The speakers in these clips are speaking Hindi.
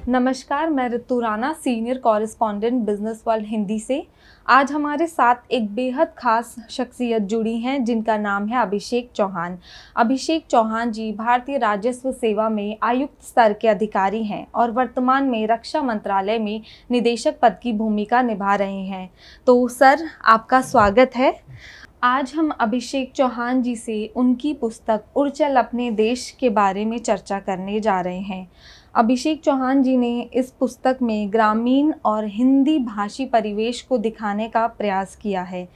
नमस्कार, मैं Ritu Rana, senior correspondent Business World Hindi से। आज हमारे साथ एक बेहद खास शख्सियत जुड़ी हैं जिनका नाम है अभिषेक चौहान। अभिषेक चौहान जी भारतीय राजस्व सेवा में आयुक्त स्तर के अधिकारी हैं और वर्तमान में रक्षा मंत्रालय में निदेशक पद की भूमिका निभा रहे हैं। तो सर, आपका स्वागत है। आज हम अभिषेक चौहान जी से उनकी पुस्तक उड़ चल अपने देश के बारे में चर्चा करने जा रहे हैं। अभिषेक चौहान जी ने इस पुस्तक में ग्रामीण और हिंदी भाषी परिवेश को दिखाने का प्रयास किया है।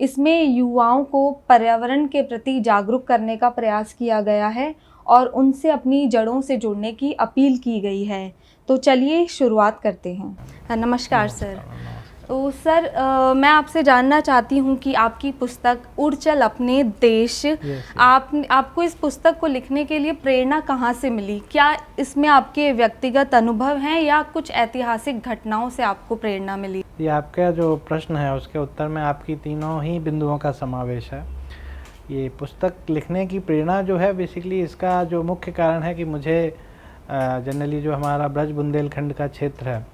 इसमें युवाओं को पर्यावरण के प्रति जागरूक करने का प्रयास किया गया है और उनसे अपनी जड़ों से जुड़ने की अपील की गई है। तो चलिए शुरुआत करते हैं। नमस्कार सर। तो सर, मैं आपसे जानना चाहती हूँ कि आपकी पुस्तक उड़ चल अपने देश, आपको इस पुस्तक को लिखने के लिए प्रेरणा कहाँ से मिली? क्या इसमें आपके व्यक्तिगत अनुभव हैं या कुछ ऐतिहासिक घटनाओं से आपको प्रेरणा मिली? ये आपका जो प्रश्न है उसके उत्तर में आपकी तीनों ही बिंदुओं का समावेश है। ये पुस्तक लिखने की प्रेरणा जो है, बेसिकली इसका जो मुख्य कारण है कि मुझे जनरली जो हमारा ब्रज बुंदेलखंड का क्षेत्र है,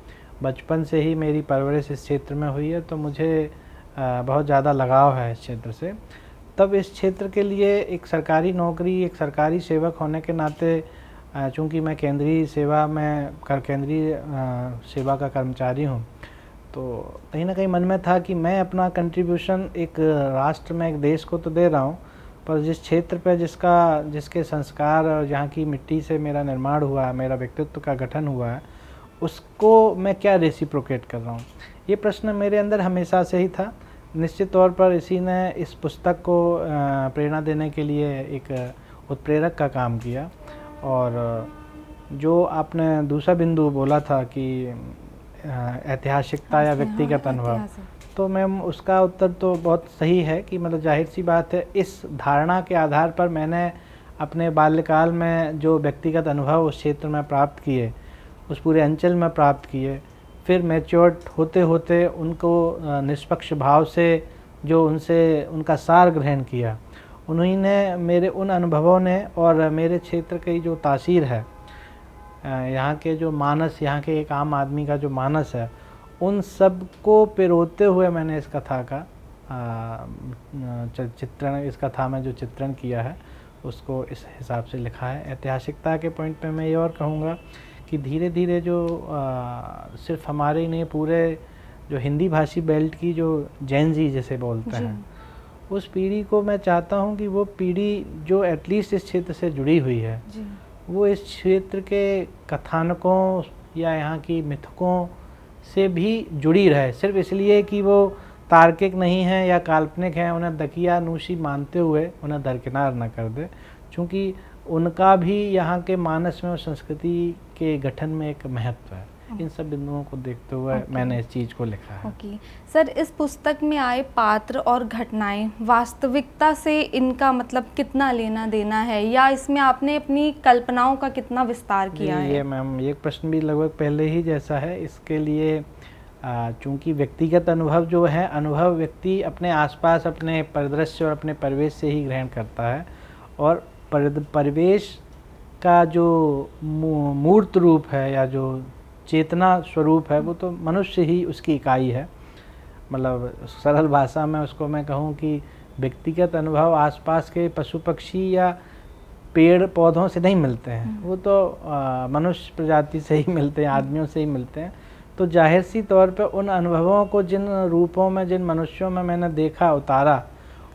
बचपन से ही मेरी परवरिश इस क्षेत्र में हुई है, तो मुझे बहुत ज़्यादा लगाव है इस क्षेत्र से। तब इस क्षेत्र के लिए एक सरकारी नौकरी, एक सरकारी सेवक होने के नाते, चूँकि मैं केंद्रीय सेवा का कर्मचारी हूँ, तो कहीं ना कहीं मन में था कि मैं अपना कंट्रीब्यूशन एक राष्ट्र में, एक देश को तो दे रहा हूँ, पर जिस क्षेत्र पे जिसके संस्कार और जहाँ की मिट्टी से मेरा निर्माण हुआ है, मेरा व्यक्तित्व का गठन हुआ है, उसको मैं क्या रेसिप्रोकेट कर रहा हूँ। ये प्रश्न मेरे अंदर हमेशा से ही था। निश्चित तौर पर इसी ने इस पुस्तक को प्रेरणा देने के लिए एक उत्प्रेरक का काम किया। और जो आपने दूसरा बिंदु बोला था कि ऐतिहासिकता या व्यक्तिगत अनुभव, तो मैम उसका उत्तर तो बहुत सही है कि मतलब जाहिर सी बात है, इस धारणा के आधार पर मैंने अपने बाल्यकाल में जो व्यक्तिगत अनुभव उस क्षेत्र में प्राप्त किए, उस पूरे अंचल में प्राप्त किए, फिर मैच्योर्ड होते होते उनको निष्पक्ष भाव से जो उनका सार ग्रहण किया, उन्हीं ने मेरे उन अनुभवों ने और मेरे क्षेत्र की जो तासीर है, यहाँ के जो मानस, यहाँ के एक आम आदमी का जो मानस है, उन सब को पिरोते हुए मैंने इस कथा का इस कथा में जो चित्रण किया है उसको इस हिसाब से लिखा है। ऐतिहासिकता के पॉइंट पे मैं ये और कहूँगा कि धीरे धीरे जो सिर्फ हमारे ही नहीं, पूरे जो हिंदी भाषी बेल्ट की जो जैन जी जिसे बोलते हैं, उस पीढ़ी को मैं चाहता हूँ कि वो पीढ़ी जो एटलीस्ट इस क्षेत्र से जुड़ी हुई है, वो इस क्षेत्र के कथानकों या यहाँ की मिथकों से भी जुड़ी रहे। सिर्फ इसलिए कि वो तार्किक नहीं है या काल्पनिक है, उन्हें दकियानूशी मानते हुए उन्हें दरकिनार न कर दे, क्योंकि उनका भी यहाँ के मानस में और संस्कृति के गठन में एक महत्व है। इन सब बिंदुओं को देखते हुए मैंने इस चीज़ को लिखा है। सर, इस पुस्तक में आए पात्र और घटनाएं वास्तविकता से इनका मतलब कितना लेना देना है, या इसमें आपने अपनी कल्पनाओं का कितना विस्तार किया है? ये मैम, ये प्रश्न भी लगभग पहले ही जैसा है। इसके लिए चूँकि व्यक्तिगत अनुभव जो है, अनुभव व्यक्ति अपने आसपास, अपने परिदृश्य और अपने परिवेश से ही ग्रहण करता है, और परिवेश का जो मूर्त रूप है या जो चेतना स्वरूप है, वो तो मनुष्य ही उसकी इकाई है। मतलब सरल भाषा में उसको मैं कहूँ कि व्यक्तिगत अनुभव आसपास के पशु पक्षी या पेड़ पौधों से नहीं मिलते हैं, वो तो मनुष्य प्रजाति से ही मिलते हैं, आदमियों से ही मिलते हैं। तो जाहिर सी तौर पे उन अनुभवों को जिन रूपों में, जिन मनुष्यों में मैंने देखा, उतारा,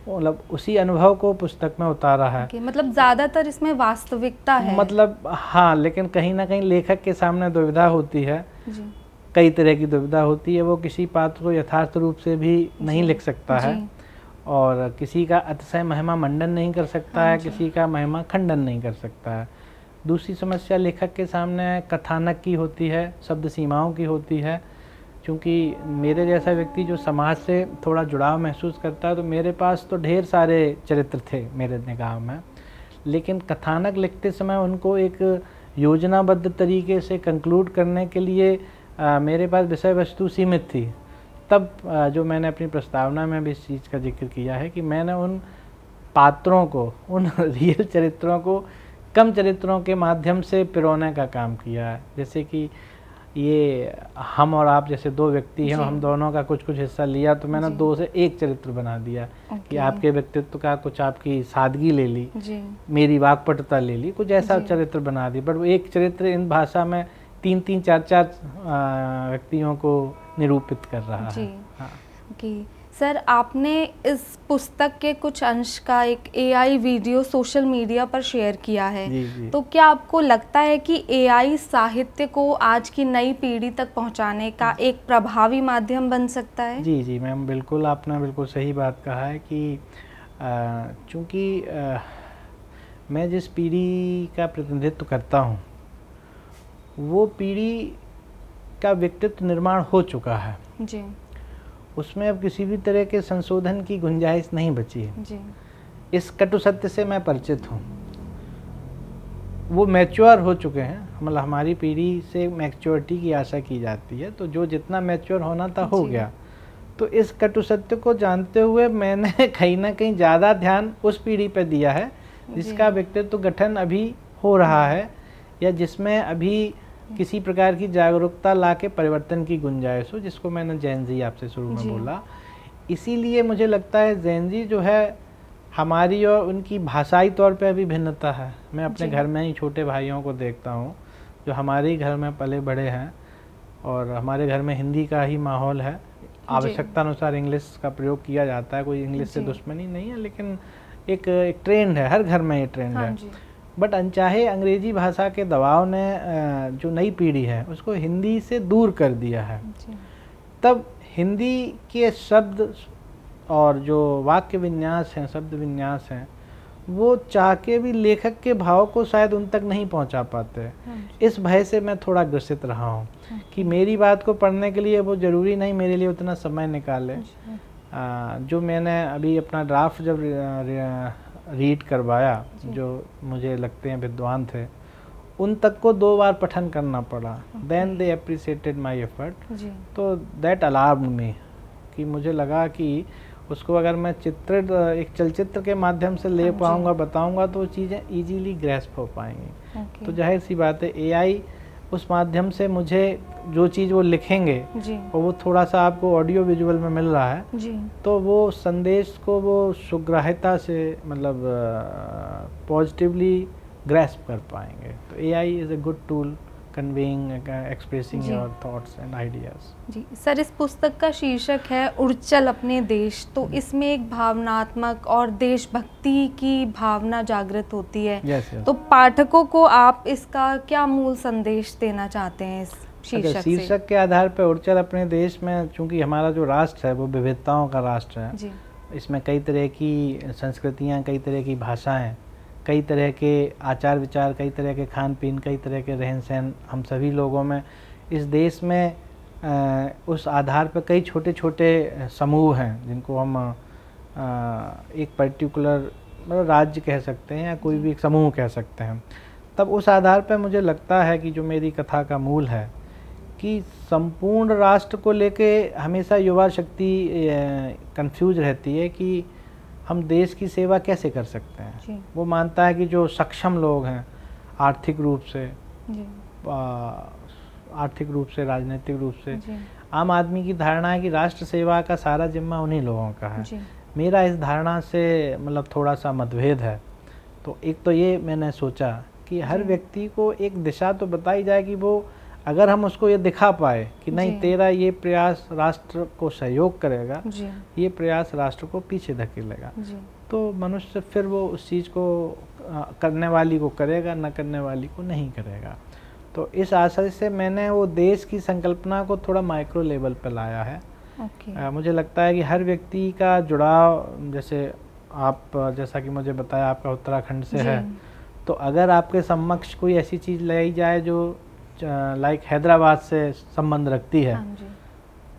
मतलब उसी अनुभव को पुस्तक में उतारा है। मतलब ज़्यादातर इसमें वास्तविकता है। मतलब हाँ, लेकिन कहीं ना कहीं लेखक के सामने दुविधा होती है, कई तरह की दुविधा होती है। वो किसी पात्र को यथार्थ रूप से भी नहीं लिख सकता है, और किसी का अतिशय महिमा मंडन नहीं कर सकता है, किसी का महिमा खंडन नहीं कर सकता है। दूसरी समस्या लेखक के सामने कथानक की होती है, शब्द सीमाओं की होती है। क्योंकि मेरे जैसा व्यक्ति जो समाज से थोड़ा जुड़ाव महसूस करता है, तो मेरे पास तो ढेर सारे चरित्र थे मेरे निगाह में, लेकिन कथानक लिखते समय उनको एक योजनाबद्ध तरीके से कंक्लूड करने के लिए मेरे पास विषय वस्तु सीमित थी। तब जो मैंने अपनी प्रस्तावना में भी इस चीज़ का जिक्र किया है कि मैंने उन पात्रों को, उन रियल चरित्रों को कम चरित्रों के माध्यम से पिरोने का काम किया है। जैसे कि ये हम और आप जैसे दो व्यक्ति हैं, हम दोनों का कुछ कुछ हिस्सा लिया, तो मैंने 2 से 1 चरित्र बना दिया कि आपके व्यक्तित्व का कुछ, आपकी सादगी ले ली, मेरी वाक्पटुता ले ली, कुछ ऐसा चरित्र बना दी। बट वो एक चरित्र इन भाषा में 3-3, 4-4 व्यक्तियों को निरूपित कर रहा है। हाँ। सर, आपने इस पुस्तक के कुछ अंश का एक AI वीडियो सोशल मीडिया पर शेयर किया है। जी। तो क्या आपको लगता है कि AI साहित्य को आज की नई पीढ़ी तक पहुंचाने का एक प्रभावी माध्यम बन सकता है? जी मैम, बिल्कुल, आपने बिल्कुल सही बात कहा है कि चूँकि मैं जिस पीढ़ी का प्रतिनिधित्व करता हूँ, वो पीढ़ी का व्यक्तित्व निर्माण हो चुका है जी। उसमें अब किसी भी तरह के संशोधन की गुंजाइश नहीं बची है जी। इस कटु सत्य से मैं परिचित हूँ। वो मैच्योर हो चुके हैं, मतलब हमारी पीढ़ी से मैच्योरिटी की आशा की जाती है, तो जो जितना मैच्योर होना था हो गया। तो इस कटु सत्य को जानते हुए मैंने कहीं ना कहीं ज़्यादा ध्यान उस पीढ़ी पर दिया है जिसका व्यक्तित्व गठन अभी हो रहा है, या जिसमें अभी किसी प्रकार की जागरूकता लाके परिवर्तन की गुंजाइश हो, जिसको मैंने जेन ज़ी आपसे शुरू में बोला। इसीलिए मुझे लगता है जेन ज़ी जो है हमारी और उनकी भाषाई तौर पे अभी भिन्नता है। मैं अपने घर में ही छोटे भाइयों को देखता हूँ जो हमारे ही घर में पले बड़े हैं, और हमारे घर में हिंदी का ही माहौल है। आवश्यकता अनुसार इंग्लिश का प्रयोग किया जाता है, कोई इंग्लिश से दुश्मनी नहीं है, लेकिन एक ट्रेंड है, हर घर में ये ट्रेंड है। बट अनचाहे अंग्रेजी भाषा के दबाव ने जो नई पीढ़ी है उसको हिंदी से दूर कर दिया है। तब हिंदी के शब्द और जो वाक्य विन्यास हैं, शब्द विन्यास हैं, वो चाह के भी लेखक के भाव को शायद उन तक नहीं पहुंचा पाते। इस भय से मैं थोड़ा ग्रसित रहा हूं कि मेरी बात को पढ़ने के लिए वो ज़रूरी नहीं मेरे लिए उतना समय निकाले। जो मैंने अभी अपना ड्राफ्ट जब रीड करवाया, जो मुझे लगते हैं विद्वान थे, उन तक को 2 बार पठन करना पड़ा। Then they appreciated my effort. तो दैट अलार्म्ड मी कि मुझे लगा कि उसको अगर मैं एक चलचित्र के माध्यम से ले पाऊंगा, बताऊंगा, तो चीज़ें इजीली ग्रैस्प हो पाएंगी। तो जाहिर सी बात है AI उस माध्यम से मुझे जो चीज़ वो लिखेंगे और वो थोड़ा सा आपको ऑडियो विजुअल में मिल रहा है, तो वो संदेश को वो सुग्राह्यता से, मतलब पॉजिटिवली ग्रैस्प कर पाएंगे। तो AI is a good tool conveying, expressing your thoughts and ideas. जी सर, इस पुस्तक का शीर्षक है उड़चल अपने देश। तो इसमें एक भावनात्मक और देशभक्ति की भावना जागृत होती है। yes. तो पाठकों को आप इसका क्या मूल संदेश देना चाहते हैं इस शीर्षक के आधार पर? उड़चल अपने देश में, चूँकि हमारा जो राष्ट्र है वो विविधताओं का राष्ट्र है। इसमें कई तरह की संस्कृतियाँ, कई तरह की भाषाएँ, कई तरह के आचार विचार, कई तरह के खान पीन, कई तरह के रहन सहन हम सभी लोगों में इस देश में उस आधार पर कई छोटे छोटे समूह हैं जिनको हम एक पर्टिकुलर मतलब राज्य कह सकते हैं या कोई भी एक समूह कह सकते हैं। तब उस आधार पर मुझे लगता है कि जो मेरी कथा का मूल है कि संपूर्ण राष्ट्र को लेके हमेशा युवा शक्ति कंफ्यूज रहती है कि हम देश की सेवा कैसे कर सकते हैं। वो मानता है कि जो सक्षम लोग हैं आर्थिक रूप से, राजनीतिक रूप से, आम आदमी की धारणा है कि राष्ट्र सेवा का सारा जिम्मा उन्हीं लोगों का है। मेरा इस धारणा से मतलब थोड़ा सा मतभेद है। तो एक तो ये मैंने सोचा कि हर व्यक्ति को एक दिशा तो बताई जाए कि वो, अगर हम उसको ये दिखा पाए कि नहीं तेरा ये प्रयास राष्ट्र को सहयोग करेगा, ये प्रयास राष्ट्र को पीछे धकेलेगा, तो मनुष्य फिर वो उस चीज़ को करने वाली को करेगा, न करने वाली को नहीं करेगा। तो इस आशय से मैंने वो देश की संकल्पना को थोड़ा माइक्रो लेवल पर लाया है। मुझे लगता है कि हर व्यक्ति का जुड़ाव, जैसे आप, जैसा कि मुझे बताया आपका उत्तराखंड से है, तो अगर आपके समक्ष कोई ऐसी चीज़ लाई जाए जो लाइक हैदराबाद से संबंध रखती है,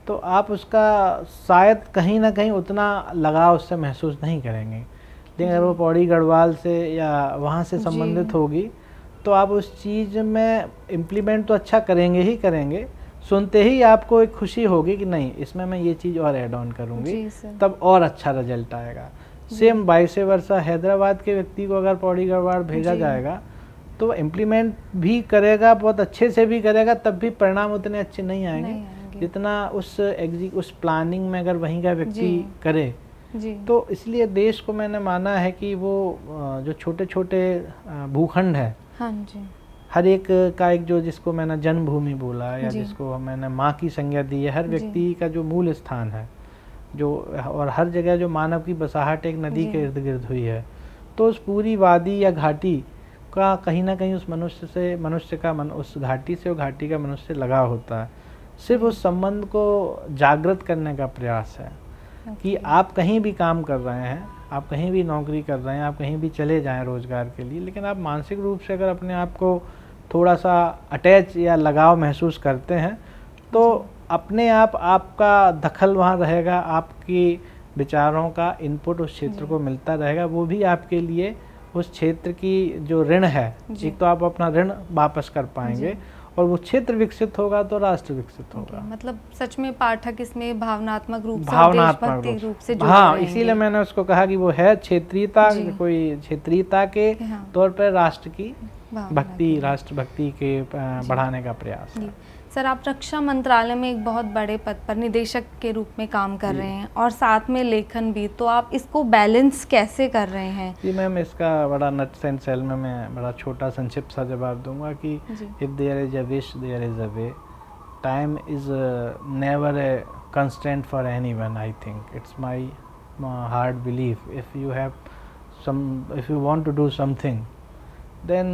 तो आप उसका शायद कहीं ना कहीं उतना लगाव उससे महसूस नहीं करेंगे। लेकिन अगर वो पौड़ी गढ़वाल से या वहाँ से संबंधित होगी तो आप उस चीज़ में इम्प्लीमेंट तो अच्छा करेंगे ही करेंगे, सुनते ही आपको एक खुशी होगी कि नहीं इसमें मैं ये चीज़ और ऐड ऑन करूँगी, तब और अच्छा रिजल्ट आएगा। सेम वाइस वर्सा हैदराबाद के व्यक्ति को अगर पौड़ी गढ़वाल भेजा जी। जाएगा तो वो इम्प्लीमेंट भी करेगा, बहुत अच्छे से भी करेगा, तब भी परिणाम उतने अच्छे नहीं आएंगे नहीं आएंगे। जितना उस प्लानिंग में अगर वहीं का व्यक्ति जी। करे। जी। तो इसलिए देश को मैंने माना है कि वो जो छोटे छोटे भूखंड है, हाँ जी। हर एक का एक जो जिसको मैंने जन्मभूमि बोला या जी। जिसको मैंने माँ की संज्ञा दी है, हर जी। व्यक्ति का जो मूल स्थान है जो, और हर जगह जो मानव की बसाहट एक नदी जी। के इर्द गिर्द हुई है, तो उस पूरी वादी या घाटी का कहीं ना कहीं उस मनुष्य का उस घाटी से और घाटी का मनुष्य से लगाव होता है। सिर्फ उस संबंध को जागृत करने का प्रयास है कि आप कहीं भी काम कर रहे हैं, आप कहीं भी नौकरी कर रहे हैं, आप कहीं भी चले जाएं रोजगार के लिए, लेकिन आप मानसिक रूप से अगर अपने आप को थोड़ा सा अटैच या लगाव महसूस करते हैं तो अपने आप आपका दखल वहाँ रहेगा, आपकी विचारों का इनपुट उस क्षेत्र को मिलता रहेगा, वो भी आपके लिए उस क्षेत्र की जो ऋण है, एक तो आप अपना ऋण वापस कर पाएंगे और वो क्षेत्र विकसित होगा तो राष्ट्र विकसित होगा। मतलब सच में पाठक इसमें भावनात्मक रूप से, भावनात्मक रूप से जुड़ हाँ, रहेंगे। इसीलिए मैंने उसको कहा कि वो है क्षेत्रीयता, कोई क्षेत्रीयता के तौर पर राष्ट्र की भक्ति, राष्ट्र भक्ति के बढ़ाने का प्रयास है। सर, आप रक्षा मंत्रालय में एक बहुत बड़े पद पर निदेशक के रूप में काम कर रहे हैं और साथ में लेखन भी, तो आप इसको बैलेंस कैसे कर रहे हैं? जी मैम, इसका बड़ा नट्स एंड सेल में मैं बड़ा छोटा संक्षिप्त सा जवाब दूंगा कि if there is a wish there is a way, time is never a constant for anyone. I think it's my hard belief, if you want to do something then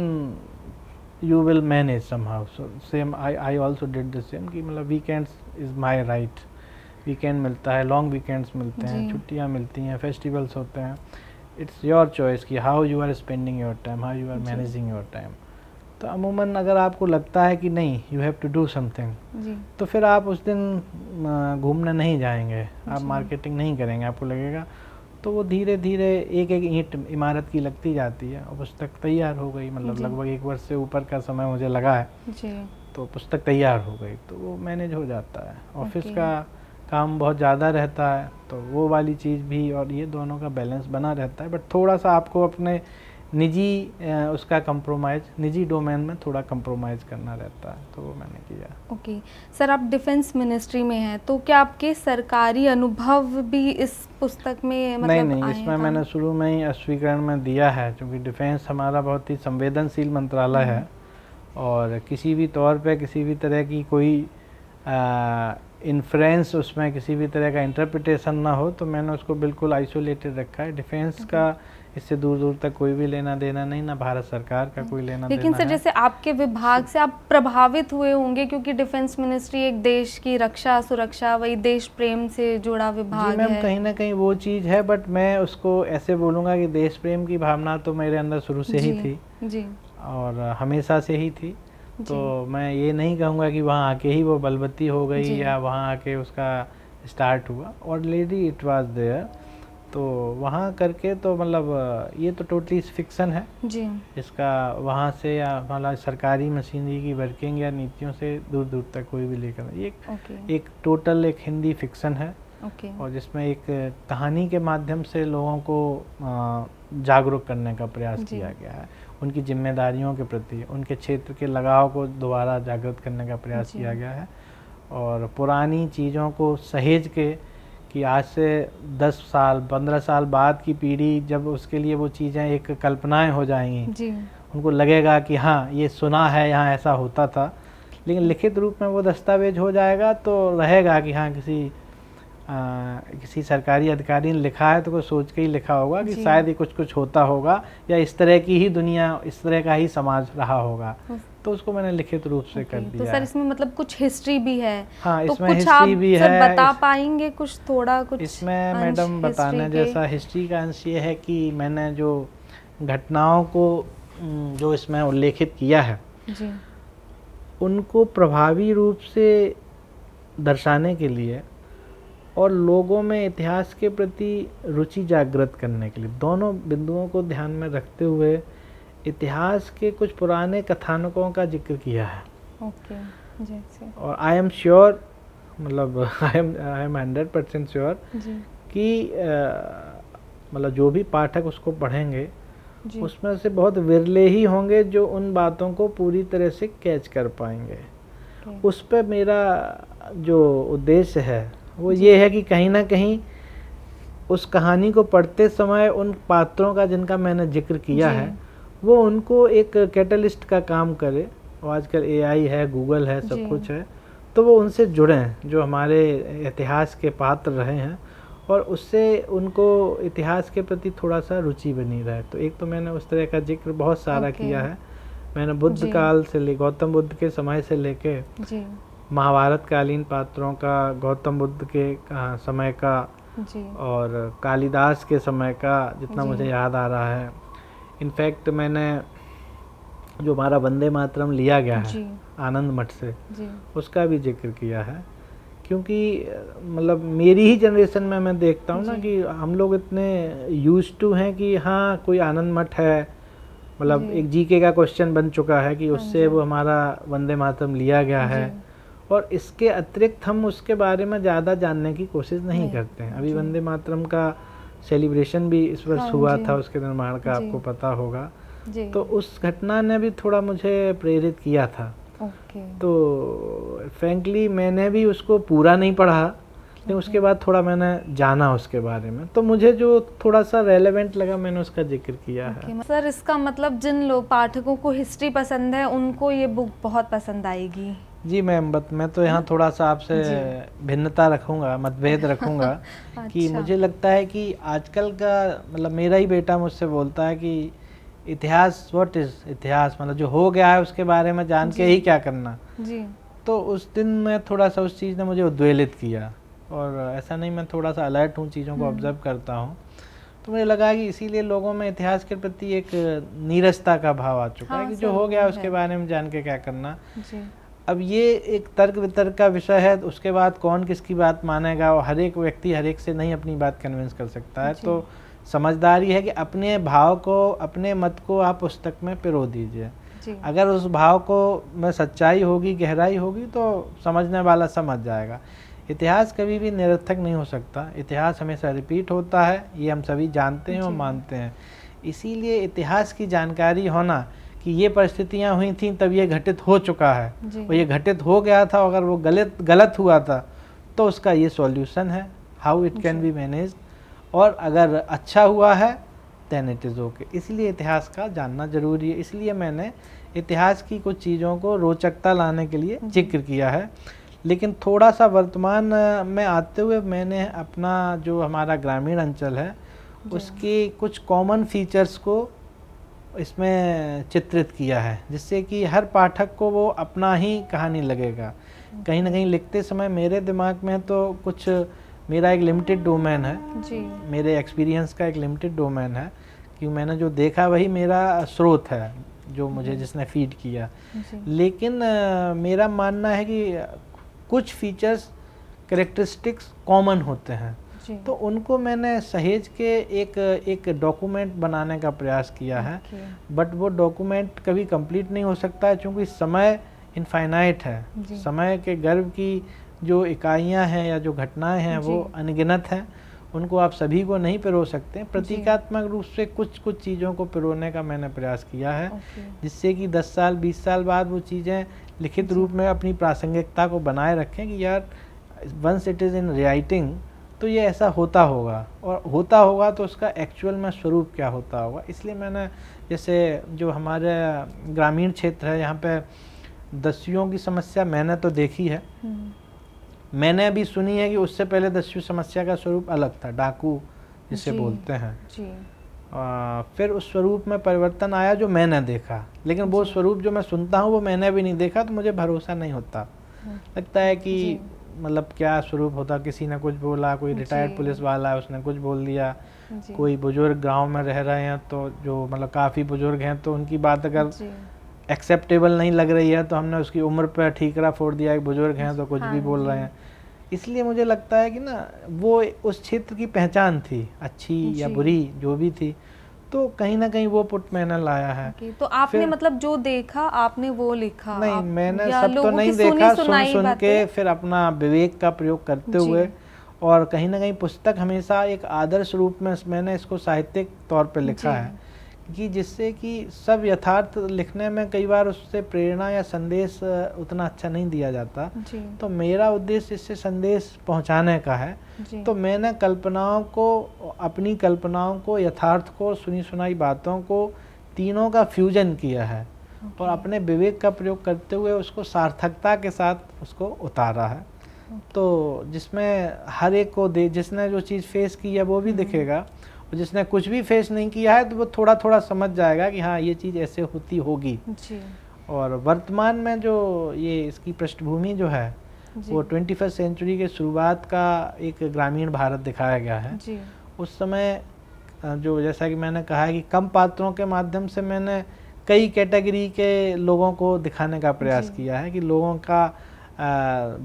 you will manage somehow. So same I also did the same कि मतलब weekends is my right, weekend मिलता है, long weekends मिलते हैं, छुट्टियाँ मिलती हैं, festivals होते हैं, it's your choice कि how you are spending your time, how you are managing your time। तो अमूमन अगर आपको लगता है कि नहीं you have to do something, तो फिर आप उस दिन घूमने नहीं जाएंगे, आप मार्केटिंग नहीं करेंगे, आपको लगेगा, तो वो धीरे धीरे एक एक ईंट इमारत की लगती जाती है और पुस्तक तैयार हो गई। मतलब लगभग 1 वर्ष से ऊपर का समय मुझे लगा है जी। तो पुस्तक तैयार हो गई, तो वो मैनेज हो जाता है। ऑफिस का काम बहुत ज़्यादा रहता है तो वो वाली चीज़ भी और ये दोनों का बैलेंस बना रहता है, बट थोड़ा सा आपको अपने निजी उसका कंप्रोमाइज़, निजी डोमेन में थोड़ा कंप्रोमाइज़ करना रहता है, तो वो मैंने किया। ओके सर, आप डिफेंस मिनिस्ट्री में हैं, तो क्या आपके सरकारी अनुभव भी इस पुस्तक में मतलब नहीं, इसमें मैंने शुरू में ही स्वीकरण में दिया है, क्योंकि डिफेंस हमारा बहुत ही संवेदनशील मंत्रालय है और किसी भी तौर पे किसी भी तरह की कोई इन्फ्लुएंस उसमें किसी भी तरह का इंटरप्रिटेशन ना हो, तो मैंने उसको बिल्कुल आइसोलेटेड रखा है। डिफेंस का इससे दूर दूर तक कोई भी लेना देना नहीं, ना भारत सरकार का कोई लेना देना। लेकिन सर, जैसे आपके विभाग से आप प्रभावित हुए होंगे, क्योंकि डिफेंस मिनिस्ट्री एक देश की रक्षा सुरक्षा, वही देश प्रेम से जुड़ा विभाग है। मैम, कहीं ना कहीं वो चीज़ है, बट मैं उसको ऐसे बोलूँगा कि देश प्रेम की भावना तो मेरे अंदर शुरू से ही थी जी, और हमेशा से ही थी। तो मैं ये नहीं कहूँगा कि वहाँ आके ही वो बलवती हो गई या वहाँ आके उसका स्टार्ट हुआ, ऑलरेडी इट वाज देयर। तो वहाँ करके तो मतलब ये तो टोटली फिक्सन है जी, इसका वहाँ से या मतलब सरकारी मशीनरी की वर्किंग या नीतियों से दूर दूर तक कोई भी लेकर ये एक टोटल एक हिंदी फिक्सन है और जिसमें एक कहानी के माध्यम से लोगों को जागरूक करने का प्रयास किया गया है, उनकी जिम्मेदारियों के प्रति, उनके क्षेत्र के लगाव को दोबारा जागृत करने का प्रयास किया गया है और पुरानी चीज़ों को सहेज के कि आज से 10 साल 15 साल बाद की पीढ़ी जब उसके लिए वो चीज़ें एक कल्पनाएं हो जाएंगी जी, उनको लगेगा कि हाँ ये सुना है, यहाँ ऐसा होता था, लेकिन लिखित रूप में वो दस्तावेज हो जाएगा तो रहेगा कि हाँ किसी सरकारी अधिकारी ने लिखा है तो कोई सोच के ही लिखा होगा कि शायद ये कुछ होता होगा या इस तरह की ही दुनिया, इस तरह का ही समाज रहा होगा, तो उसको मैंने लिखित रूप से कर दिया। तो सर, इसमें मतलब कुछ हिस्ट्री भी है? हाँ, इसमें तो हिस्ट्री भी है। बता पाएंगे कुछ थोड़ा कुछ इसमें मैडम बताने जैसा हिस्ट्री का अंश ये है कि मैंने जो घटनाओं को जो इसमें उल्लेखित किया है जी, उनको प्रभावी रूप से दर्शाने के लिए और लोगों में इतिहास के प्रति रुचि जागृत करने के लिए दोनों बिंदुओं को ध्यान में रखते हुए इतिहास के कुछ पुराने कथानकों का जिक्र किया है। जैसे और आई एम श्योर, मतलब आई एम 100% श्योर कि मतलब जो भी पाठक उसको पढ़ेंगे जी। उसमें से बहुत विरले ही होंगे जो उन बातों को पूरी तरह से कैच कर पाएंगे। ओके। उस पे मेरा जो उद्देश्य है वो जी। ये है कि कहीं ना कहीं उस कहानी को पढ़ते समय उन पात्रों का जिनका मैंने जिक्र किया जी। है वो उनको एक कैटलिस्ट का काम करे। और आजकल एआई है, गूगल है, सब जी। कुछ है, तो वो उनसे जुड़ें जो हमारे इतिहास के पात्र रहे हैं और उससे उनको इतिहास के प्रति थोड़ा सा रुचि बनी रहे। तो एक तो मैंने उस तरह का जिक्र बहुत सारा ओके। किया है। मैंने बुद्ध जी। काल से ले गौतम बुद्ध के समय से लेके जी। महाभारत कालीन पात्रों का, गौतम बुद्ध के समय का जी। और कालिदास के समय का जितना जी। मुझे याद आ रहा है। इनफैक्ट मैंने जो हमारा वंदे मातरम लिया गया है जी। आनंद मठ से जी। उसका भी जिक्र किया है, क्योंकि मतलब मेरी ही जनरेशन में मैं देखता हूँ ना जी। कि हम लोग इतने यूज्ड टू हैं कि हाँ कोई आनंद मठ है, मतलब जी। एक जीके का क्वेश्चन बन चुका है कि हाँ उससे जी। वो हमारा वंदे मातरम लिया गया है। जी। और इसके अतिरिक्त हम उसके बारे में ज़्यादा जानने की कोशिश नहीं नहीं। करते हैं। अभी जी। वंदे मातरम का सेलिब्रेशन भी इस वर्ष हाँ हुआ जी। था, उसके निर्माण का जी। आपको पता होगा। जी। तो उस घटना ने भी थोड़ा मुझे प्रेरित किया था। ओके। तो फ्रैंकली मैंने भी उसको पूरा नहीं पढ़ा, लेकिन उसके बाद थोड़ा मैंने जाना उसके बारे में, तो मुझे जो थोड़ा सा रेलेवेंट लगा मैंने उसका जिक्र किया है। ओके। सर, इसका मतलब जिन लोग पाठकों को हिस्ट्री पसंद है उनको ये बुक बहुत पसंद आएगी। जी मैं तो यहाँ थोड़ा सा आपसे जी। भिन्नता रखूँगा, मतभेद रखूँगा कि अच्छा। मुझे लगता है कि आजकल का मतलब मेरा ही बेटा मुझसे बोलता है कि इतिहास व्हाट इज़ इतिहास, मतलब जो हो गया है उसके बारे में जान के जी। ही क्या करना। जी। तो उस दिन मैं थोड़ा सा उस चीज़ ने मुझे उद्वेलित किया, और ऐसा नहीं, मैं थोड़ा सा अलर्ट हूँ, चीज़ों को ऑब्जर्व करता हूँ। तो मुझे लगा कि इसीलिए लोगों में इतिहास के प्रति एक नीरसता का भाव आ चुका है हाँ कि सर, जो हो गया वो उसके है। बारे में जान के क्या करना। जी। अब ये एक तर्क वितर्क का विषय है, तो उसके बाद कौन किसकी बात मानेगा, और हर एक व्यक्ति हर एक से नहीं अपनी बात कन्विंस कर सकता है। जी। तो समझदारी है कि अपने भाव को, अपने मत को आप पुस्तक में पिरो दीजिए। जी। अगर उस भाव को में सच्चाई होगी, गहराई होगी, तो समझने वाला समझ जाएगा। इतिहास कभी भी निरर्थक नहीं हो सकता, इतिहास हमेशा रिपीट होता है, ये हम सभी जानते हैं और जी। मानते हैं। इसीलिए इतिहास की जानकारी होना कि ये परिस्थितियां हुई थी तब ये घटित हो चुका है, जी। और ये घटित हो गया था, अगर वो गलत हुआ था तो उसका ये सॉल्यूशन है, how it can be manage, और अगर अच्छा हुआ है देन इट इज़ ओके। इसलिए इतिहास का जानना जरूरी है। इसलिए मैंने इतिहास की कुछ चीज़ों को रोचकता लाने के लिए जिक्र किया है। लेकिन थोड़ा सा वर्तमान में आते हुए मैंने अपना जो हमारा ग्रामीण अंचल है उसकी कुछ कॉमन फीचर्स को इसमें चित्रित किया है, जिससे कि हर पाठक को वो अपना ही कहानी लगेगा। कहीं ना कहीं लिखते समय मेरे दिमाग में तो कुछ, मेरा एक लिमिटेड डोमेन है जी। मेरे एक्सपीरियंस का एक लिमिटेड डोमेन है, कि मैंने जो देखा वही मेरा स्रोत है जो मुझे जिसने फीड किया। जी। लेकिन मेरा मानना है कि कुछ फीचर्स, कैरेक्टरिस्टिक्स कॉमन होते हैं, जी। तो उनको मैंने सहेज के एक डॉक्यूमेंट बनाने का प्रयास किया है। ओके। बट वो डॉक्यूमेंट कभी कंप्लीट नहीं हो सकता है, क्योंकि समय इनफाइनाइट है। जी। समय के गर्भ की जो इकाइयां हैं या जो घटनाएं हैं वो जी। अनगिनत हैं, उनको आप सभी को नहीं पिरो सकते। प्रतीकात्मक रूप से कुछ चीज़ों को पिरोने का मैंने प्रयास किया है, ओके। जिससे कि 10 साल 20 साल बाद वो चीज़ें लिखित रूप में अपनी प्रासंगिकता को बनाए रखें कि यार once it is in writing तो ये ऐसा होता होगा, और होता होगा तो उसका एक्चुअल में स्वरूप क्या होता होगा। इसलिए मैंने, जैसे जो हमारे ग्रामीण क्षेत्र है यहाँ पे दस्युओं की समस्या मैंने तो देखी है, मैंने अभी सुनी है कि उससे पहले दस्यु समस्या का स्वरूप अलग था, डाकू जिसे जी। बोलते हैं। जी। फिर उस स्वरूप में परिवर्तन आया जो मैंने देखा, लेकिन वो जी। स्वरूप जो मैं सुनता हूँ वो मैंने भी नहीं देखा, तो मुझे भरोसा नहीं होता। लगता है कि जी। मतलब क्या स्वरूप होता, किसी ने कुछ बोला, कोई रिटायर्ड जी। पुलिस वाला है उसने कुछ बोल दिया, जी। कोई बुजुर्ग गांव में रह रहे हैं तो जो मतलब काफ़ी बुजुर्ग हैं तो उनकी बात अगर जी। एक्सेप्टेबल नहीं लग रही है तो हमने उसकी उम्र पर ठीकरा फोड़ दिया कि बुजुर्ग हैं तो कुछ हाँ भी बोल जी। रहे हैं। इसलिए मुझे लगता है कि ना वो उस क्षेत्र की पहचान थी, अच्छी या जी। बुरी जो भी थी, तो कहीं ना कहीं वो पुट मैंने लाया है। ओके, तो आपने फिर- मतलब जो देखा आपने वो लिखा? नहीं, आप मैंने या सब तो लोगों नहीं की देखा, सुनी सुनाई सुन के बातें? फिर अपना विवेक का प्रयोग करते जी। हुए और कहीं ना कहीं पुस्तक हमेशा एक आदर्श रूप में मैंने इसको साहित्यिक तौर पे लिखा है कि जिससे कि सब यथार्थ लिखने में कई बार उससे प्रेरणा या संदेश उतना अच्छा नहीं दिया जाता, तो मेरा उद्देश्य इससे संदेश पहुंचाने का है। तो मैंने कल्पनाओं को, अपनी कल्पनाओं को, यथार्थ को, सुनी सुनाई बातों को, तीनों का फ्यूजन किया है और अपने विवेक का प्रयोग करते हुए उसको सार्थकता के साथ उसको उतारा है। तो जिसमें हर एक को जिसने जो चीज़ फेस की है वो भी दिखेगा, और जिसने कुछ भी फेस नहीं किया है तो वो थोड़ा थोड़ा समझ जाएगा कि हाँ ये चीज़ ऐसे होती होगी। और वर्तमान में जो ये इसकी पृष्ठभूमि जो है वो 21st सेंचुरी के शुरुआत का एक ग्रामीण भारत दिखाया गया है। उस समय जो, जैसा कि मैंने कहा है कि कम पात्रों के माध्यम से मैंने कई कैटेगरी के लोगों को दिखाने का प्रयास किया है कि लोगों का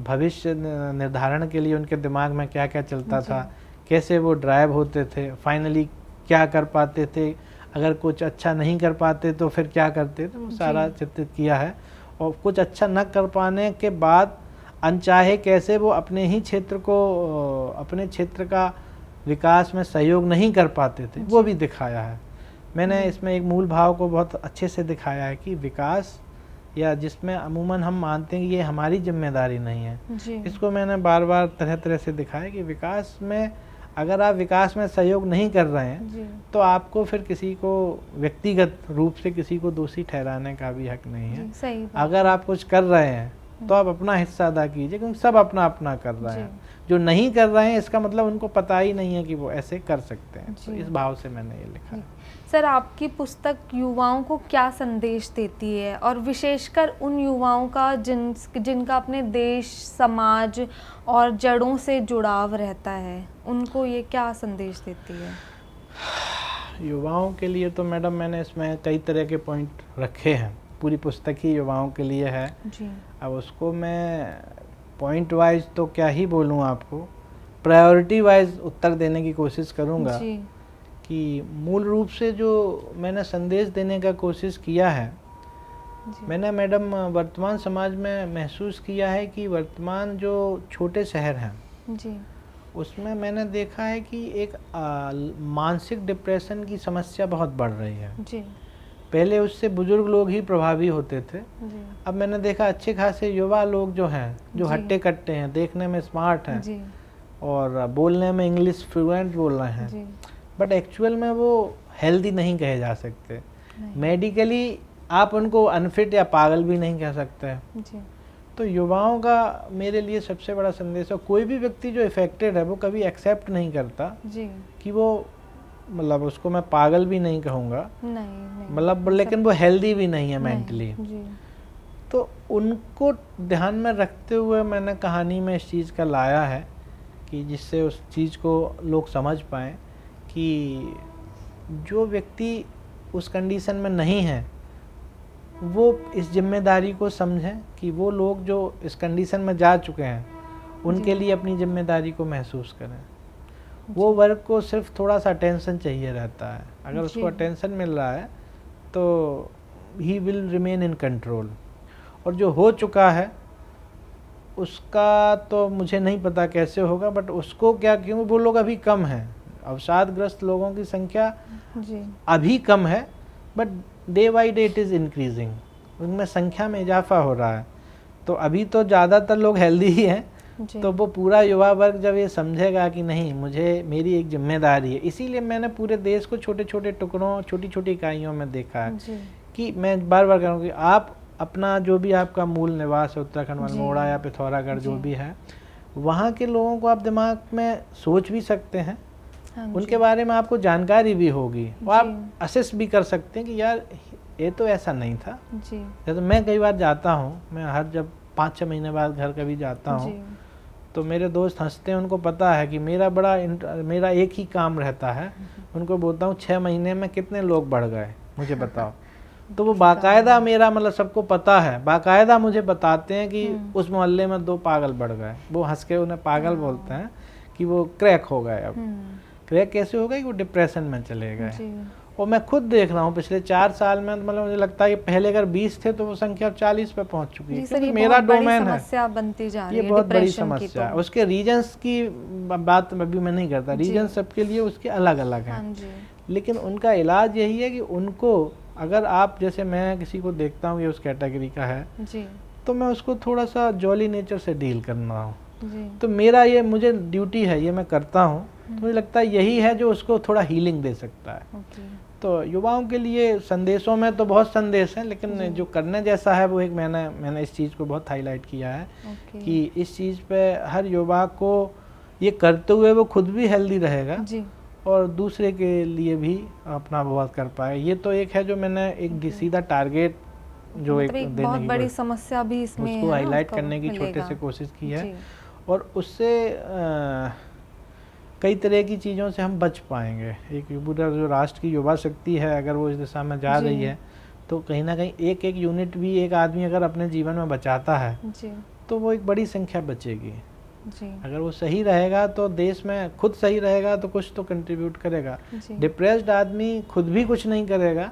भविष्य निर्धारण के लिए उनके दिमाग में क्या क्या चलता था, कैसे वो ड्राइव होते थे, फाइनली क्या कर पाते थे, अगर कुछ अच्छा नहीं कर पाते तो फिर क्या करते थे, वो सारा चित्रित किया है। और कुछ अच्छा न कर पाने के बाद अनचाहे कैसे वो अपने ही क्षेत्र को, अपने क्षेत्र का विकास में सहयोग नहीं कर पाते थे, वो भी दिखाया है मैंने। इसमें एक मूल भाव को बहुत अच्छे से दिखाया है कि विकास, या जिसमें अमूमन हम मानते हैं कि ये हमारी जिम्मेदारी नहीं है, इसको मैंने बार बार तरह तरह से दिखाया कि विकास में, अगर आप विकास में सहयोग नहीं कर रहे हैं तो आपको फिर किसी को व्यक्तिगत रूप से किसी को दोषी ठहराने का भी हक नहीं है। अगर आप कुछ कर रहे हैं तो आप अपना हिस्सा अदा कीजिए, क्योंकि सब अपना अपना कर रहे हैं। जो नहीं कर रहे हैं इसका मतलब उनको पता ही नहीं है कि वो ऐसे कर सकते हैं। तो इस भाव से मैंने ये लिखा है। सर, आपकी पुस्तक युवाओं को क्या संदेश देती है, और विशेषकर उन युवाओं का जिनका अपने देश, समाज और जड़ों से जुड़ाव रहता है, उनको ये क्या संदेश देती है? युवाओं के लिए तो मैडम मैंने इसमें कई तरह के पॉइंट रखे हैं। पूरी पुस्तक ही युवाओं के लिए है जी। अब उसको मैं पॉइंट वाइज तो क्या ही बोलूँ आपको, प्रायोरिटी वाइज उत्तर देने की कोशिश करूँगा कि मूल रूप से जो मैंने संदेश देने का कोशिश किया है, मैंने मैडम वर्तमान समाज में महसूस किया है कि वर्तमान जो छोटे शहर हैं जी, उसमें मैंने देखा है कि एक मानसिक डिप्रेशन की समस्या बहुत बढ़ रही है जी। पहले उससे बुजुर्ग लोग ही प्रभावी होते थे, अब मैंने देखा अच्छे खासे युवा लोग जो हैं, जो हट्टे कट्टे हैं, देखने में स्मार्ट हैं और बोलने में इंग्लिश फ्लुएंट बोल रहे हैं, बट एक्चुअल में वो हेल्दी नहीं कहे जा सकते। मेडिकली आप उनको अनफिट या पागल भी नहीं कह सकते जी। तो युवाओं का मेरे लिए सबसे बड़ा संदेश है, कोई भी व्यक्ति जो इफेक्टेड है वो कभी एक्सेप्ट नहीं करता जी। कि वो, मतलब उसको मैं पागल भी नहीं कहूँगा, मतलब लेकिन वो हेल्दी भी नहीं है मेंटली। तो उनको ध्यान में रखते हुए मैंने कहानी में इस चीज़ का लाया है कि जिससे उस चीज़ को लोग समझ पाएँ कि जो व्यक्ति उस कंडीशन में नहीं है वो इस जिम्मेदारी को समझें कि वो लोग जो इस कंडीशन में जा चुके हैं उनके लिए अपनी जिम्मेदारी को महसूस करें। वो वर्ग को सिर्फ थोड़ा सा अटेंशन चाहिए रहता है, अगर उसको अटेंशन मिल रहा है तो he will remain in control. और जो हो चुका है उसका तो मुझे नहीं पता कैसे होगा, बट उसको क्या, क्योंकि वो लोग अभी कम हैं, अवसादग्रस्त लोगों की संख्या अभी कम है, but day by day it is increasing, उनमें संख्या में इजाफा हो रहा है। तो अभी तो ज़्यादातर लोग हेल्दी ही हैं, तो वो पूरा युवा वर्ग जब ये समझेगा कि नहीं, मुझे मेरी एक जिम्मेदारी है, इसीलिए मैंने पूरे देश को छोटे छोटे टुकड़ों, छोटी छोटी इकाइयों में देखा है कि मैं बार बार कहूँ कि आप अपना जो भी आपका मूल निवास है, उत्तराखंड अल्मोड़ा या पिथौरागढ़ जो भी है, वहाँ के लोगों को आप दिमाग में सोच भी सकते हैं, उनके बारे में आपको जानकारी भी होगी और आप असेस भी कर सकते हैं कि यार ये तो ऐसा नहीं था जी। जैसे मैं कई बार जाता हूँ, मैं हर जब 5-6 महीने बाद घर कभी जाता हूँ तो मेरे दोस्त हंसते हैं, उनको पता है कि मेरा एक ही काम रहता है, उनको बोलता हूँ 6 महीने में कितने लोग बढ़ गए मुझे बताओ। तो वो बाकायदा मेरा, मतलब सबको पता है, बाकायदा मुझे बताते हैं कि उस मोहल्ले में 2 पागल बढ़ गए। वो हंस के उन्हें पागल बोलते हैं कि वो क्रैक हो गए। अब क्रैक कैसे हो गए कि वो डिप्रेशन में चले गए। और मैं खुद देख रहा हूँ पिछले 4 साल में, मतलब मुझे लगता है कि पहले अगर 20 थे तो वो संख्या 40 पे पहुंच चुकी है, जी सर, क्योंकि ये मेरा बहुत बड़ी डोमेन है, समस्या बनती जा रही ये है बहुत बड़ी डिप्रेशन की समस्या है। तो। उसके रीजन्स की बात अभी मैं नहीं करता, जी। रीजन सबके लिए उसके अलग अलग हाँ हैं, जी। लेकिन उनका इलाज यही है कि उनको, अगर आप जैसे मैं किसी को देखता हूँ ये उस कैटेगरी का है, जी। तो मैं उसको थोड़ा सा जॉली नेचर से डील करना हूँ, जी। तो मेरा ये मुझे ड्यूटी है, ये मैं करता हूँ, तो मुझे लगता है यही है जो उसको थोड़ा हीलिंग दे सकता है। ओके। तो युवाओं के लिए संदेशों में तो बहुत संदेश हैं, लेकिन जी। जो करने जैसा है वो एक मैंने इस चीज़ को बहुत हाईलाइट किया है ओके। कि इस चीज़ पे हर युवा को ये करते हुए वो खुद भी हेल्दी रहेगा जी। और दूसरे के लिए भी अपना बहुत कर पाए। ये तो एक है जो मैंने एक सीधा टारगेट जो मतलब एक देने बहुत की बड़ी समस्या भी इसमें उसको है ना, हाईलाइट उसको करने की छोटे मिलेगा। से कोशिश की है, जी। और उससे कई तरह की चीज़ों से हम बच पाएंगे। एक पूरा जो राष्ट्र की युवा शक्ति है, अगर वो इस दिशा में जा जी। रही है, तो कहीं ना कहीं एक एक यूनिट भी एक आदमी अगर अपने जीवन में बचाता है जी। तो वो एक बड़ी संख्या बचेगी। जी। अगर वो सही रहेगा तो देश में खुद सही रहेगा तो कुछ तो कंट्रीब्यूट करेगा। जी। डिप्रेस्ड आदमी खुद भी कुछ नहीं करेगा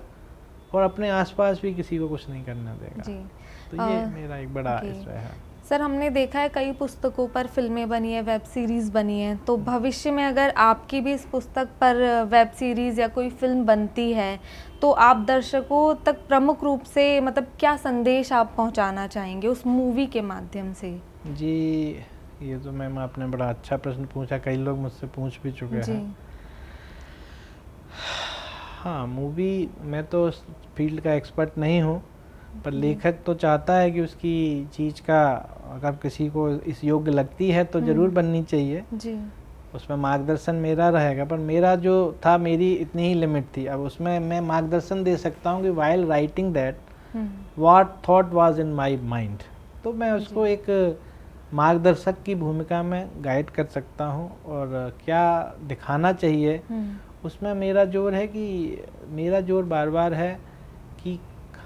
और अपने आसपास भी किसी को कुछ नहीं करने देगा। जी। तो ये मेरा एक बड़ा विषय है। सर, हमने देखा है कई पुस्तकों पर फिल्में बनी है, वेब सीरीज़ बनी है, तो भविष्य में अगर आपकी भी इस पुस्तक पर वेब सीरीज़ या कोई फिल्म बनती है तो आप दर्शकों तक प्रमुख रूप से मतलब क्या संदेश आप पहुंचाना चाहेंगे उस मूवी के माध्यम से? जी, ये तो मैम आपने बड़ा अच्छा प्रश्न पूछा, कई लोग मुझसे पूछ भी चुके हैं। हाँ, मूवी, मैं तो फील्ड का एक्सपर्ट नहीं हूँ, पर लेखक तो चाहता है कि उसकी चीज़ का अगर किसी को इस योग्य लगती है तो ज़रूर बननी चाहिए जी। उसमें मार्गदर्शन मेरा रहेगा, पर मेरा जो था मेरी इतनी ही लिमिट थी। अब उसमें मैं मार्गदर्शन दे सकता हूँ कि while writing that what thought was in my mind, तो मैं उसको एक मार्गदर्शक की भूमिका में गाइड कर सकता हूँ और क्या दिखाना चाहिए उसमें मेरा जोर है कि मेरा जोर बार बार है कि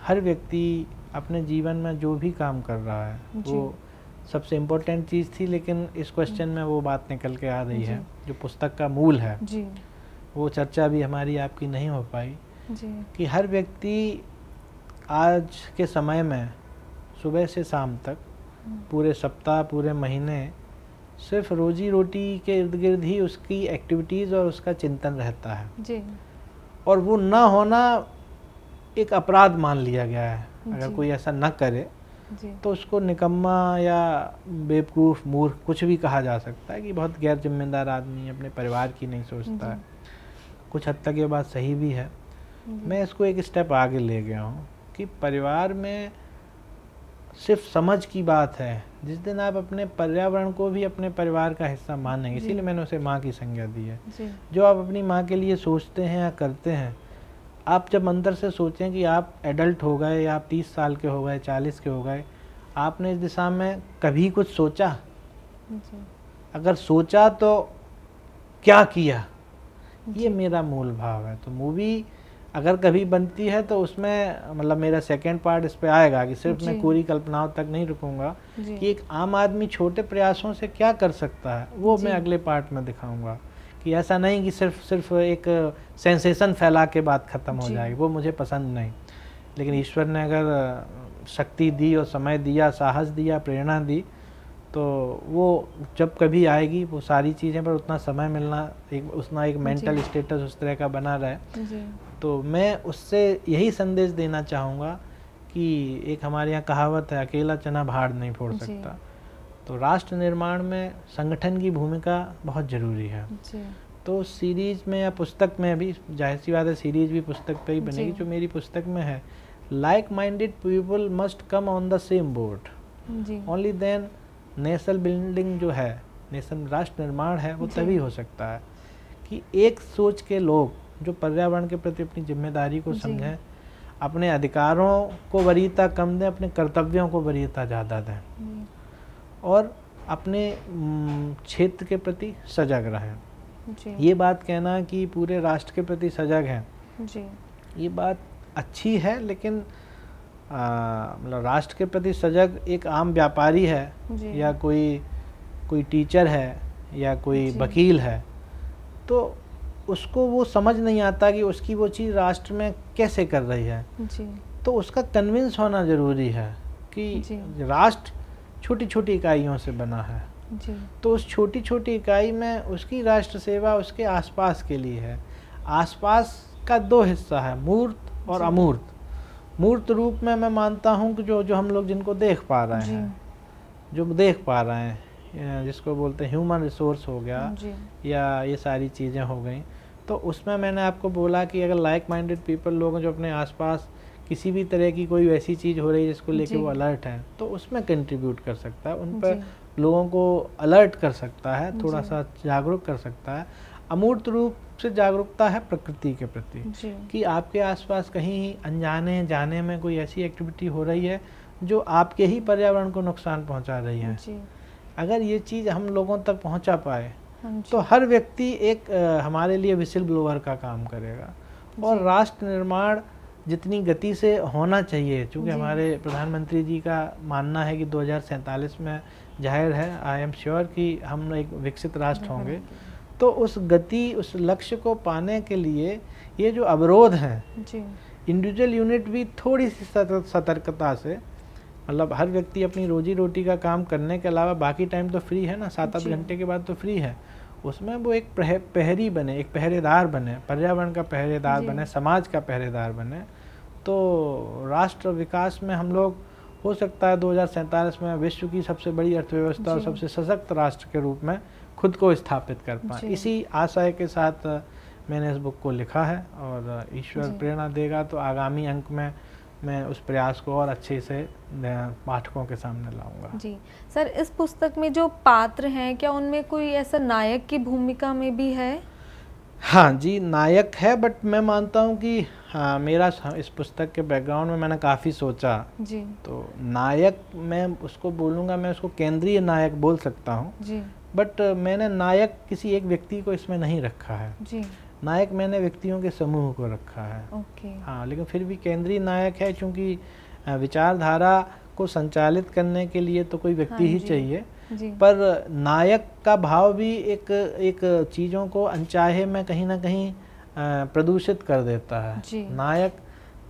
हर व्यक्ति अपने जीवन में जो भी काम कर रहा है वो सबसे इम्पोर्टेंट चीज़ थी, लेकिन इस क्वेश्चन में वो बात निकल के आ रही है जो पुस्तक का मूल है। वो चर्चा भी हमारी आपकी नहीं हो पाई कि हर व्यक्ति आज के समय में सुबह से शाम तक पूरे सप्ताह पूरे महीने सिर्फ रोजी रोटी के इर्द गिर्द ही उसकी एक्टिविटीज़ और उसका चिंतन रहता है जी। और वो ना होना एक अपराध मान लिया गया है। अगर कोई ऐसा ना करे जी। तो उसको निकम्मा या बेवकूफ़ मूर्ख कुछ भी कहा जा सकता है कि बहुत गैर जिम्मेदार आदमी अपने परिवार की नहीं सोचता है। कुछ हद तक ये बात सही भी है। मैं इसको एक स्टेप आगे ले गया हूँ कि परिवार में सिर्फ समझ की बात है। जिस दिन आप अपने पर्यावरण को भी अपने परिवार का हिस्सा मानेंगे, इसीलिए मैंने उसे माँ की संज्ञा दी है। जो आप अपनी माँ के लिए सोचते हैं या करते हैं, आप जब अंदर से सोचें कि आप एडल्ट हो गए या आप 30 साल के हो गए, 40 के हो गए, आपने इस दिशा में कभी कुछ सोचा? अगर सोचा तो क्या किया? ये मेरा मूल भाव है। तो मूवी अगर कभी बनती है तो उसमें मतलब मेरा सेकंड पार्ट इस पे आएगा कि सिर्फ मैं कोरी कल्पनाओं तक नहीं रुकूंगा कि एक आम आदमी छोटे प्रयासों से क्या कर सकता है, वो मैं अगले पार्ट में दिखाऊंगा। कि ऐसा नहीं कि सिर्फ एक सेंसेशन फैला के बात ख़त्म हो जाएगी, वो मुझे पसंद नहीं। लेकिन ईश्वर ने अगर शक्ति दी और समय दिया, साहस दिया, प्रेरणा दी, तो वो जब कभी आएगी वो सारी चीज़ें, पर उतना समय मिलना, उतना एक मेंटल स्टेटस उस तरह का बना रहे। तो मैं उससे यही संदेश देना चाहूँगा कि एक हमारे यहाँ कहावत है, अकेला चना भाड़ नहीं फोड़ सकता। तो राष्ट्र निर्माण में संगठन की भूमिका बहुत ज़रूरी है। तो सीरीज़ में या पुस्तक में भी, जाहिर सी बात है सीरीज़ भी पुस्तक पे ही बनेगी, जो मेरी पुस्तक में है, like minded people must come on the same boat, only then national building जो है, नेशन राष्ट्र निर्माण है, वो तभी हो सकता है कि एक सोच के लोग जो पर्यावरण के प्रति अपनी जिम्मेदारी को समझें, अपने अधिकारों को वरीयता कम दें, अपने कर्तव्यों को वरीयता ज़्यादा दें और अपने क्षेत्र के प्रति सजग रहें। ये बात कहना कि पूरे राष्ट्र के प्रति सजग हैं, ये बात अच्छी है, लेकिन मतलब राष्ट्र के प्रति सजग एक आम व्यापारी है या कोई टीचर है या कोई वकील है, तो उसको वो समझ नहीं आता कि उसकी वो चीज़ राष्ट्र में कैसे कर रही है। जी तो उसका कन्विंस होना ज़रूरी है कि जी राष्ट्र छोटी छोटी इकाइयों से बना है, जी तो उस छोटी छोटी इकाई में उसकी राष्ट्र सेवा उसके आसपास के लिए है। आसपास का दो हिस्सा है, मूर्त और जी। अमूर्त। मूर्त रूप में मैं मानता हूँ कि जो जो हम लोग जिनको देख पा रहे जी हैं, जो देख पा रहे हैं, जिसको बोलते हैं ह्यूमन रिसोर्स हो गया जी या ये सारी चीज़ें हो गई, तो उसमें मैंने आपको बोला कि अगर लाइक माइंडेड पीपल लोग जो अपने आसपास किसी भी तरह की कोई वैसी चीज़ हो रही है जिसको लेके जी। वो अलर्ट हैं, तो उसमें कंट्रीब्यूट कर सकता है, उन पर जी लोगों को अलर्ट कर सकता है, थोड़ा जी। सा जागरूक कर सकता है। अमूर्त रूप से जागरूकता है प्रकृति के प्रति, जी कि आपके आसपास कहीं अनजाने जाने में कोई ऐसी एक्टिविटी हो रही है जो आपके ही पर्यावरण को नुकसान पहुंचा रही है। जी। अगर ये चीज़ हम लोगों तक पहुंचा पाए हाँ जी। तो हर व्यक्ति एक हमारे लिए विसिल ब्लोअर का काम करेगा। और जी। राष्ट्र निर्माण जितनी गति से होना चाहिए, चूँकि जी। हमारे प्रधानमंत्री जी का मानना है कि 2047 में जाहिर है, आई एम श्योर कि हम एक विकसित राष्ट्र होंगे, तो उस गति, उस लक्ष्य को पाने के लिए ये जो अवरोध हैं, जी इंडिविजुअल यूनिट भी थोड़ी सी सतर्कता से, मतलब हर व्यक्ति अपनी रोजी रोटी का काम करने के अलावा बाकी टाइम तो फ्री है ना, 7-8 जी। घंटे के बाद तो फ्री है, उसमें वो एक प्रहरी बने, एक पहरेदार बने, पर्यावरण का पहरेदार जी। बने, समाज का पहरेदार बने। तो राष्ट्र विकास में हम लोग हो सकता है 2047 में विश्व की सबसे बड़ी अर्थव्यवस्था और जी। सबसे सशक्त राष्ट्र के रूप में खुद को स्थापित कर पाए। जी। इसी आशय के साथ मैंने इस बुक को लिखा है, और ईश्वर जी। प्रेरणा देगा तो आगामी अंक में मैं उस प्रयास को और अच्छे से पाठकों के सामने लाऊंगा। जी सर, इस पुस्तक में जो पात्र हैं, क्या उनमें कोई ऐसा नायक की भूमिका में भी है? हाँ जी, नायक है, बट मैं मानता हूँ कि हाँ, मेरा इस पुस्तक के बैकग्राउंड में मैंने काफ़ी सोचा, जी तो नायक मैं उसको बोलूँगा, मैं उसको केंद्रीय नायक बोल सकता हूँ, जी बट मैंने नायक किसी एक व्यक्ति को इसमें नहीं रखा है। जी। नायक मैंने व्यक्तियों के समूह को रखा है। ओके। हाँ, लेकिन फिर भी केंद्रीय नायक है, क्योंकि विचारधारा को संचालित करने के लिए तो कोई व्यक्ति हाँ ही जी। चाहिए, जी पर नायक का भाव भी एक चीज़ों को अनचाहे में कहीं ना कहीं प्रदूषित कर देता है। जी।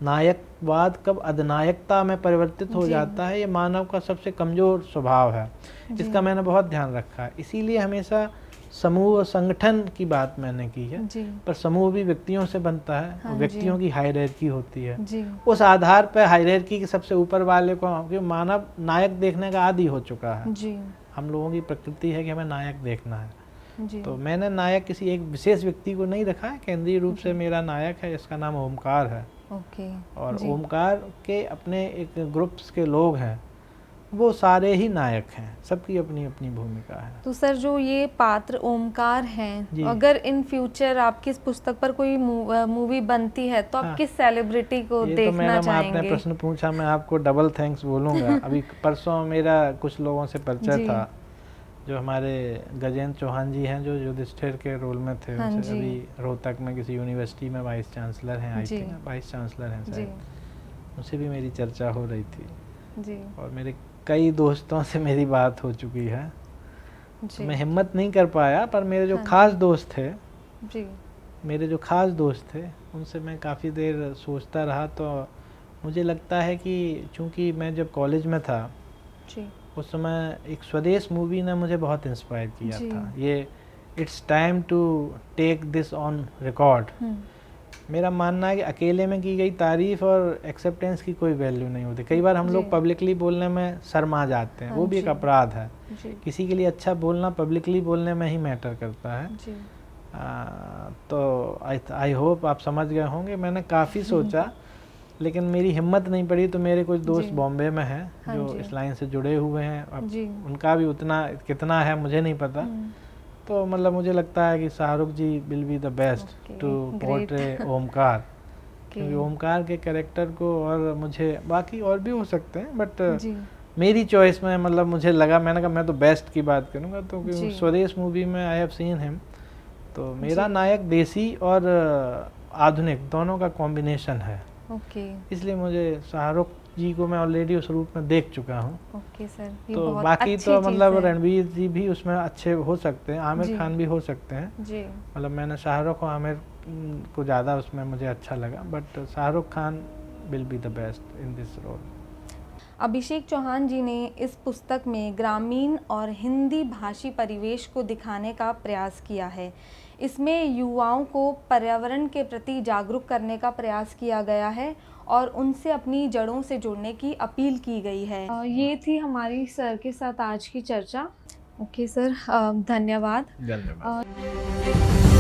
नायकवाद कब अधिनायकता में परिवर्तित हो जी। जाता है, ये मानव का सबसे कमज़ोर स्वभाव है। जी। इसका मैंने बहुत ध्यान रखा है, इसीलिए हमेशा समूह और संगठन की बात मैंने की है। जी पर समूह भी व्यक्तियों से बनता है, हाँ और व्यक्तियों जी। की हायरार्की होती है। जी उस आधार पर हायरार्की के सबसे ऊपर वाले को क्योंकि मानव नायक देखने का आदी हो चुका है। जी हम लोगों की प्रकृति है कि हमें नायक देखना है। जी। तो मैंने नायक किसी एक विशेष व्यक्ति को नहीं रखा है, केंद्रीय रूप से मेरा नायक है, इसका नाम ओमकार है। ओके। और जी। ओमकार के अपने एक ग्रुप्स के लोग हैं, वो सारे ही नायक हैं, सबकी अपनी अपनी भूमिका है। तो सर, जो ये पात्र ओमकार हैं, जी। अगर इन फ्यूचर आपकी इस पुस्तक पर कोई मूवी बनती है तो आप हाँ। किस सेलिब्रिटी को ये तो देखना मैडम आपने चाहेंगे? प्रश्न पूछा, मैं आपको डबल थैंक्स बोलूँगा। अभी परसों मेरा कुछ लोगों से परिचय जी। था, जो हमारे गजेंद्र चौहान जी हैं, जो युधिष्ठिर के रोल में थे, हाँ उनसे जी। अभी रोहतक में किसी यूनिवर्सिटी में वाइस चांसलर हैं, आई जी। थिंक वाइस चांसलर हैं जी शायद, उनसे भी मेरी चर्चा हो रही थी। जी और मेरे कई दोस्तों से मेरी बात हो चुकी है। जी। मैं हिम्मत नहीं कर पाया, पर मेरे जो हाँ खास दोस्त थे, जी मेरे जो खास दोस्त थे, उनसे मैं काफ़ी देर सोचता रहा। तो मुझे लगता है कि चूँकि मैं जब कॉलेज में था, जी उस समय एक स्वदेश मूवी ने मुझे बहुत इंस्पायर किया जी। था। ये it's time to take this on record. मेरा मानना है कि अकेले में की गई तारीफ और एक्सेप्टेंस की कोई वैल्यू नहीं होती। कई बार हम लोग जी। पब्लिकली बोलने में शर्मा जाते हैं, हाँ वो भी एक जी। अपराध है। जी किसी के लिए अच्छा बोलना पब्लिकली बोलने में ही मैटर करता है। जी। तो आई होप आप समझ गए होंगे। मैंने काफ़ी सोचा, लेकिन मेरी हिम्मत नहीं पड़ी। तो मेरे कुछ दोस्त जी। बॉम्बे में हैं, हाँ जो जी। इस लाइन से जुड़े हुए हैं। अब जी। उनका भी उतना कितना है मुझे नहीं पता। तो मतलब मुझे लगता है कि Shahrukh ji will be the best Okay, too great. Portray Omkar, क्योंकि ओमकार के कैरेक्टर को, और मुझे बाकी और भी हो सकते हैं, बट जी मेरी चॉइस में मतलब मुझे लगा, मैंने कहा मैं तो बेस्ट की बात करूंगा। तो जी। स्वदेश मूवी में आई हैव सीन हिम, तो मेरा जी। नायक देसी और आधुनिक दोनों का कॉम्बिनेशन है। ओके इसलिए मुझे शाहरुख जी को मैं ऑलरेडी उस रूप में देख चुका हूँ। ओके सर, ये तो बहुत बाकी अच्छी तो चीज़ मतलब है। रणवीर जी भी उसमें अच्छे हो सकते हैं, जी। आमिर खान भी हो सकते हैं। जी मतलब मैंने शाहरुख और आमिर को ज़्यादा उसमें मुझे अच्छा लगा, but Shahrukh Khan will be the best in this role. Abhishek Chauhan ji ने इस पुस्तक में ग्रामीण और हिंदी भाषी परिवेश को दिखाने का प्रयास किया है। इसमें युवाओं को पर्यावरण के प्रति जागरूक करने का प्रयास किया गया है और उनसे अपनी जड़ों से जुड़ने की अपील की गई है। ये थी हमारी सर के साथ आज की चर्चा। ओके सर, धन्यवाद। धन्यवाद।